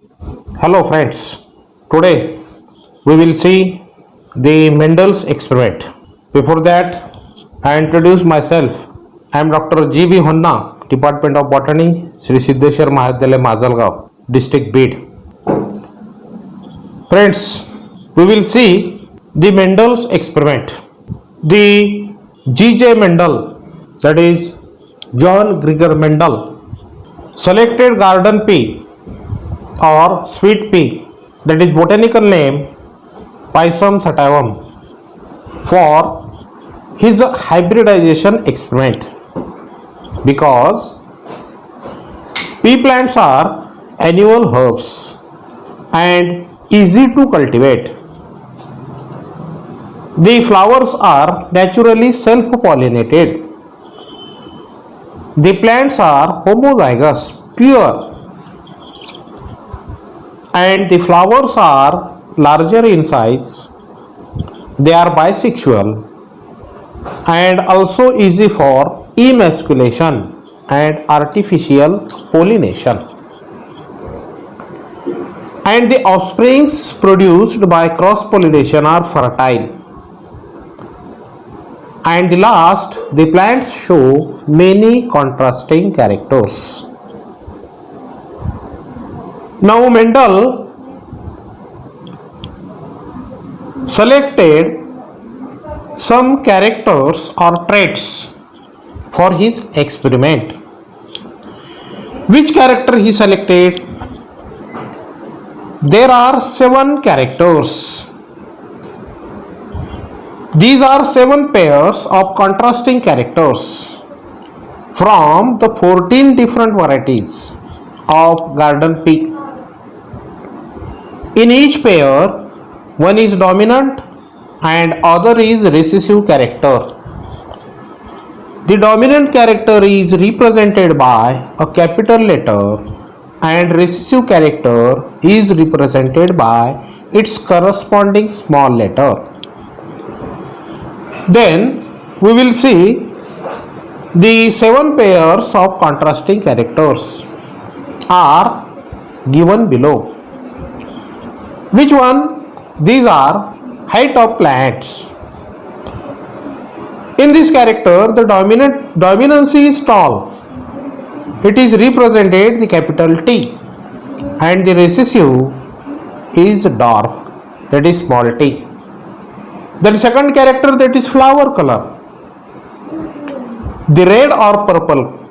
Hello friends, today we will see the Mendel's experiment. Before that, I introduce myself. I am Dr. G.V. Honna, Department of Botany, Sri Siddheshwar Mahavidyalaya Mazalgaon, District Bid. Friends, we will see the Mendel's experiment. The G.J. Mendel, that is John Gregor Mendel, selected garden pea or sweet pea, that is botanical name Pisum sativum, for his hybridization experiment, because pea plants are annual herbs and easy to cultivate. The flowers are naturally self-pollinated. The plants are homozygous, pure, and the flowers are larger in size. They are bisexual and also easy for emasculation and artificial pollination. And the offsprings produced by cross pollination are fertile. And the last, the plants show many contrasting characters. Now Mendel selected some characters or traits for his experiment. Which character he selected? There are 7 characters. These are 7 pairs of contrasting characters from the 14 different varieties of garden pea. In each pair, one is dominant and other is recessive character. The dominant character is represented by a capital letter and recessive character is represented by its corresponding small letter. Then we will see the 7 pairs of contrasting characters are given below. Which one? These are height of plants. In this character, the dominance is tall. It is represented the capital T, and the recessive is dwarf, that is small t. Then second character, that is flower color. The red or purple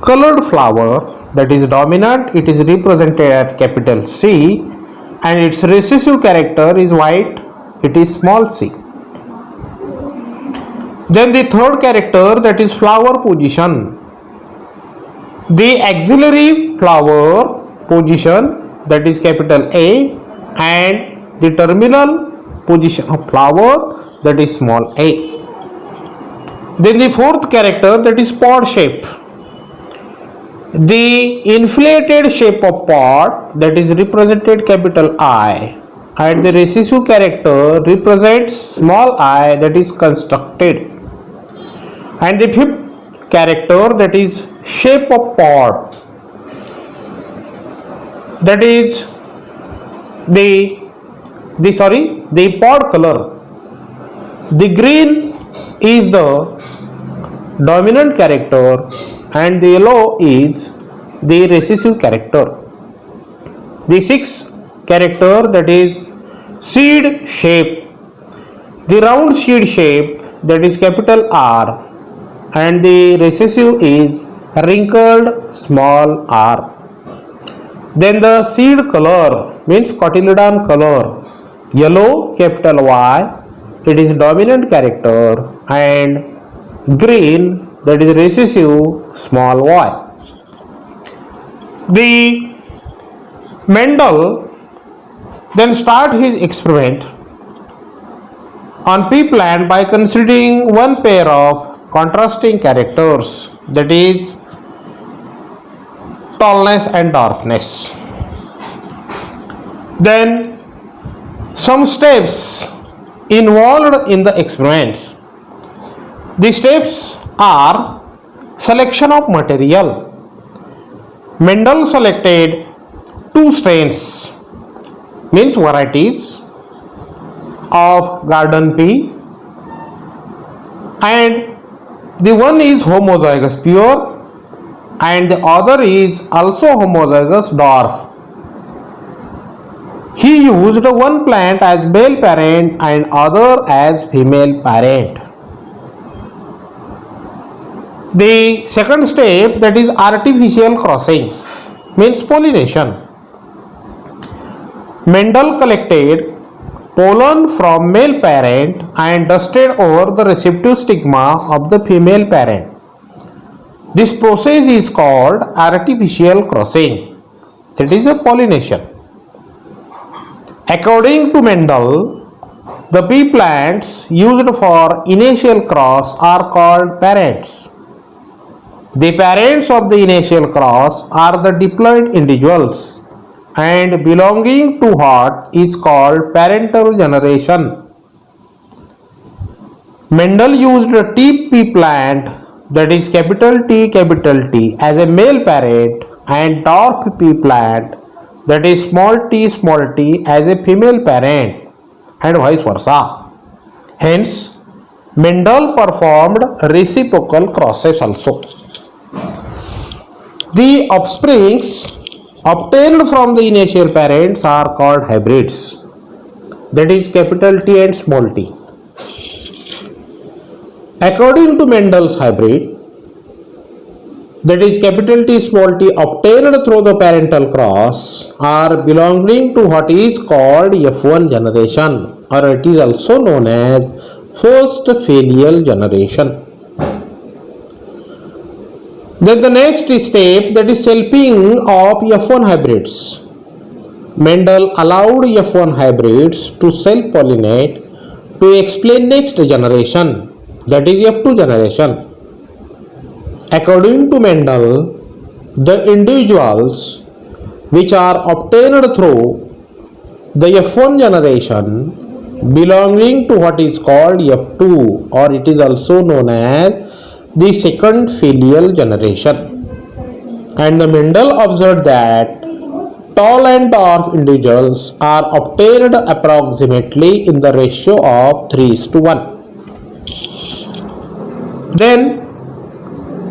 colored flower, that is dominant, it is represented at capital C, and its recessive character is white, it is small c. Then the third character, that is flower position. The axillary flower position, that is capital A, and the terminal position of flower, that is small a. Then the fourth character, that is pod shape. The inflated shape of pod, that is represented capital I, and the recessive character represents small I, that is constructed. And the fifth character, that is shape of pod, that is the pod color. The green is the dominant character and the yellow is the recessive character. The sixth character, that is seed shape. The round seed shape, that is capital R, and the recessive is wrinkled small r. Then the seed color means cotyledon color, yellow capital Y, it is dominant character, and green, that is recessive small y. The Mendel then start his experiment on pea plant by considering one pair of contrasting characters, that is tallness and darkness. Then some steps involved in the experiments. The steps are selection of material. Mendel selected 2 two strains, means varieties of garden pea, and the one is homozygous pure and the other is also homozygous dwarf. He used one plant as male parent and other as female parent. The second step, that is artificial crossing, means pollination. Mendel collected pollen from male parent and dusted over the receptive stigma of the female parent. This process is called artificial crossing, that is a pollination. According to Mendel, the pea plants used for initial cross are called parents. The parents of the initial cross are the diploid individuals and belonging to what is called parental generation. Mendel used a pea plant, that is capital T as a male parent and dwarf pea plant, that is small t as a female parent, and vice versa. Hence, Mendel performed reciprocal crosses also. The offsprings obtained from the initial parents are called hybrids, that is capital T and small t. According to Mendel's hybrid, that is capital T small t, obtained through the parental cross are belonging to what is called F1 generation, or it is also known as first filial generation. Then the next step, that is selfing of F1 hybrids. Mendel allowed F1 hybrids to self-pollinate to explain next generation, that is F2 generation. According to Mendel, the individuals which are obtained through the F1 generation belonging to what is called F2, or it is also known as the second filial generation. And the Mendel observed that tall and dwarf individuals are obtained approximately in the ratio of 3:1. Then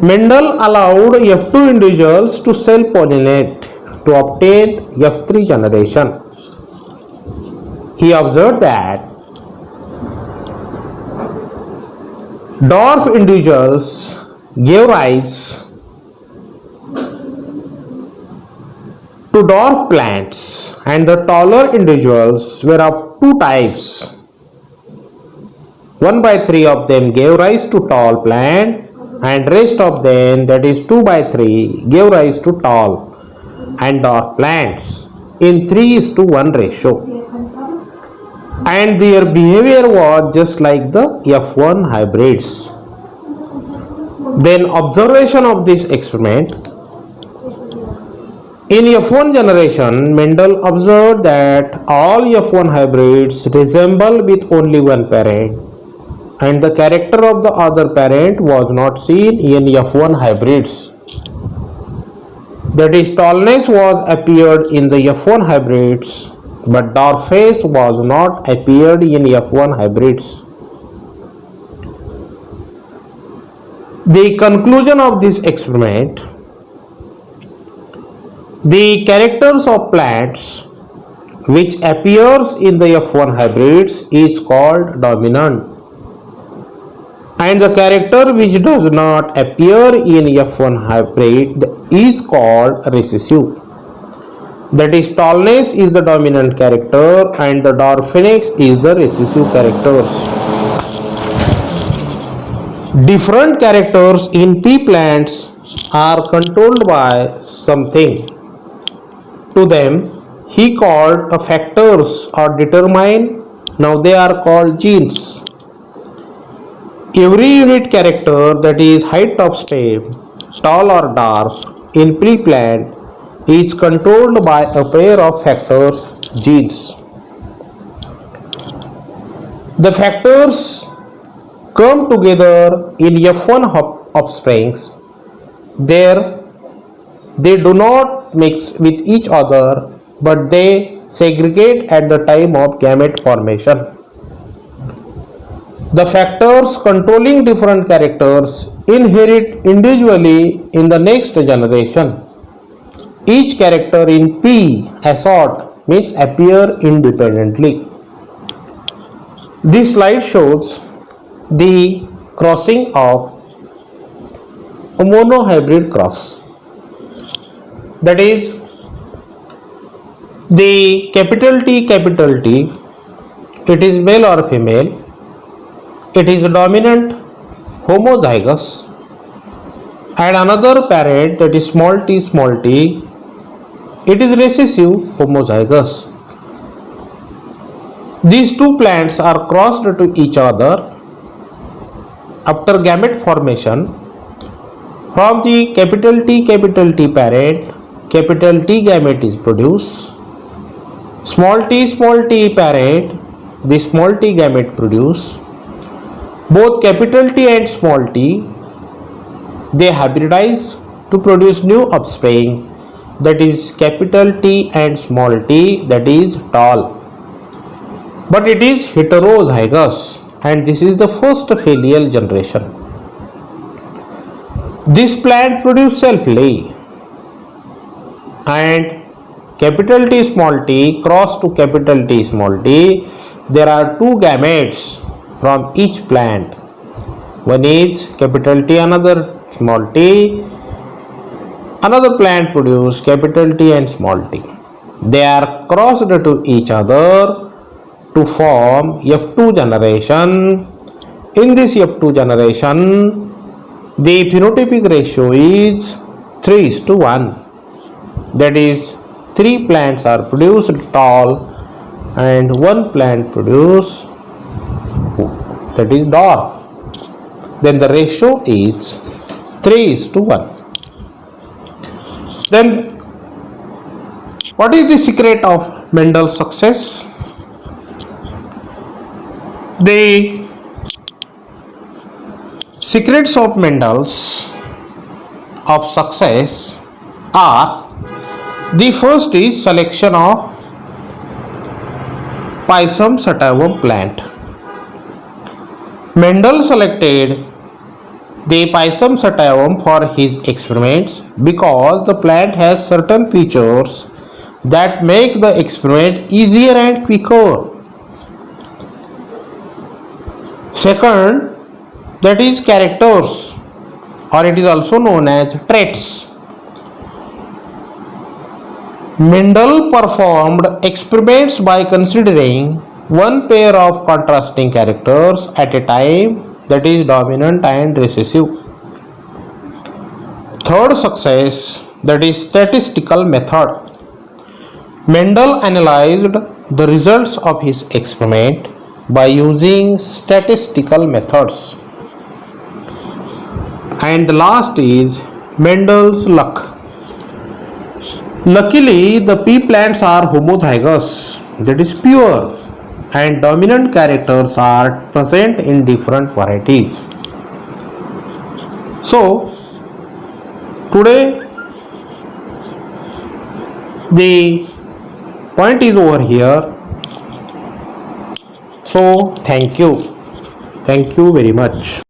Mendel allowed F2 individuals to self-pollinate to obtain F3 generation. He observed that dwarf individuals gave rise to dwarf plants and the taller individuals were of two types. 1/3 of them gave rise to tall plant and rest of them, that is 2/3, gave rise to tall and dwarf plants in 3:1 ratio. And their behavior was just like the F1 hybrids. Then observation of this experiment. In F1 generation, Mendel observed that all F1 hybrids resemble with only one parent, and the character of the other parent was not seen in F1 hybrids. That is, tallness was appeared in the F1 hybrids, but dwarfness was not appeared in F1 hybrids. The conclusion of this experiment: the characters of plants which appears in the F1 hybrids is called dominant, and the character which does not appear in F1 hybrid is called recessive. That is, tallness is the dominant character and the dwarfness is the recessive characters. Different characters in pea plants are controlled by something. To them he called factors or determine. Now they are called genes. Every unit character, that is height of stem, tall or dwarf, in pea plant is controlled by a pair of factors, genes. The factors come together in F1 offsprings. There they do not mix with each other but they segregate at the time of gamete formation. The factors controlling different characters inherit individually in the next generation. Each character in P assort means appear independently. This slide shows the crossing of a monohybrid cross. That is, the capital T, it is male or female, it is dominant homozygous, and another parent, that is small t, it is recessive homozygous. These two plants are crossed to each other after gamete formation. From the capital T parent, capital T gamete is produced. Small t parent, the small t gamete produce. Both capital T and small t, they hybridize to produce new offspring, that is capital T and small t, that is tall. But it is heterozygous, and this is the first filial generation. This plant produces selfly, and capital T small t cross to capital T small t, there are two gametes from each plant. One is capital T, another small t. Another plant produce capital T and small t. They are crossed to each other to form F2 generation. In this F2 generation, the phenotypic ratio is 3:1. That is, 3 plants are produced tall and 1 plant produced, that is dwarf. Then the ratio is 3:1. Then what is the secret of Mendel's success? The secrets of Mendel's of success are: the first is selection of Pisum sativum plant. Mendel selected the Pisum sativum for his experiments because the plant has certain features that make the experiment easier and quicker. Second, that is characters, or it is also known as traits. Mendel performed experiments by considering one pair of contrasting characters at a time, that is dominant and recessive. Third success, that is statistical method. Mendel analyzed the results of his experiment by using statistical methods. And the last is Mendel's luck. Luckily, the pea plants are homozygous, that is pure, and dominant characters are present in different varieties. So, today the point is over here. So, thank you very much.